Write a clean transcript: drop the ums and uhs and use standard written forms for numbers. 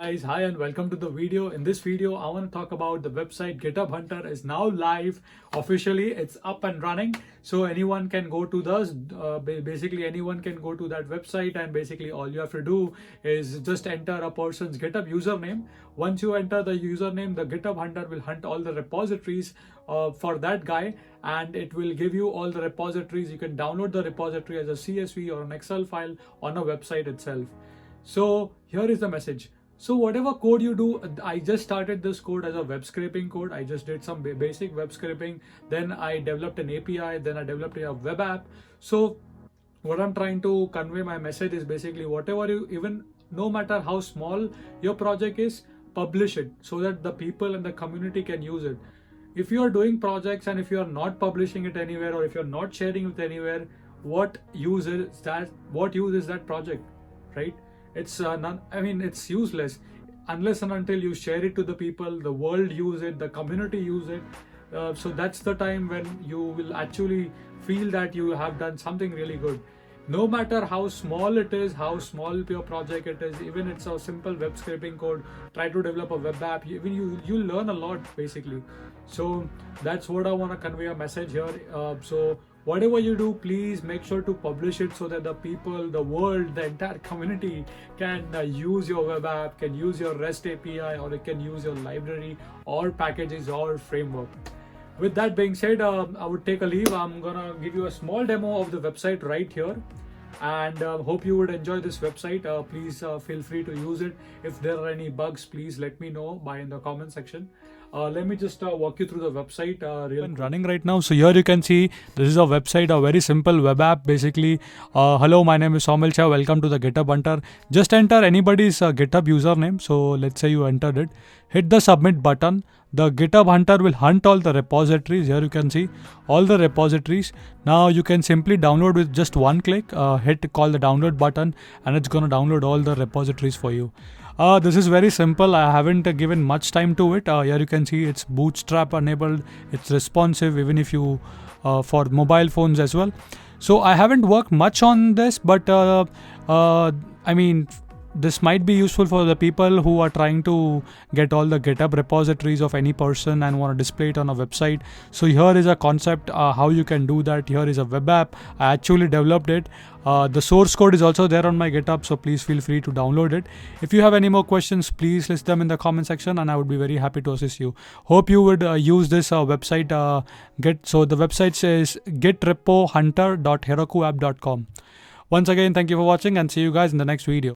Guys, hi and welcome to the video. In this video, I want to talk about the website GitHub Hunter is now live officially. It's up and running, so anyone can go to basically anyone can go to that website, and basically all you have to do is just enter a person's GitHub username. Once you enter the username, the GitHub Hunter will hunt all the repositories for that guy, and it will give you all the repositories. You can download the repository as a CSV or an Excel file on a website itself. So here is the message. So whatever code you do, I just started this code as a web scraping code. I just did some basic web scraping. Then I developed an API. Then I developed a web app. So what I'm trying to convey my message is basically whatever no matter how small your project is, publish it so that the people and the community can use it. If you are doing projects and if you are not publishing it anywhere, or if you're not sharing it anywhere, what use is that project, right? It's it's useless unless and until you share it to the people, the world use it, the community use it. So that's the time when you will actually feel that you have done something really good. No matter how small it is, how small your project it is, even it's a simple web scraping code, try to develop a web app, even you learn a lot basically. So that's what I want to convey a message here. So whatever you do, please make sure to publish it so that the people, the world, the entire community can use your web app, can use your REST API, or it can use your library or packages or framework. With that being said, I would take a leave. I'm gonna give you a small demo of the website right here, and hope you would enjoy this website. Please feel free to use it. If there are any bugs, please let me know in the comment section. Let me just walk you through the website. Running right now. So here you can see this is a website, a very simple web app. Basically, hello, my name is Somil Shah. Welcome to the GitHub Hunter. Just enter anybody's GitHub username. So let's say you entered it. Hit the submit button. The GitHub Hunter will hunt all the repositories. Here you can see all the repositories. Now you can simply download with just one click. Call the download button, and it's going to download all the repositories for you. This is very simple. I haven't given much time to it. Here you can see it's bootstrap enabled. It's responsive even if you for mobile phones as well. So I haven't worked much on this, but this might be useful for the people who are trying to get all the GitHub repositories of any person and want to display it on a website. So here is a concept how you can do that. Here is a web app. I actually developed it. The source code is also there on my GitHub, so please feel free to download it. If you have any more questions, please list them in the comment section, and I would be very happy to assist you. Hope you would use this website. So the website says gitrepohunter.herokuapp.com. Once again, thank you for watching, and see you guys in the next video.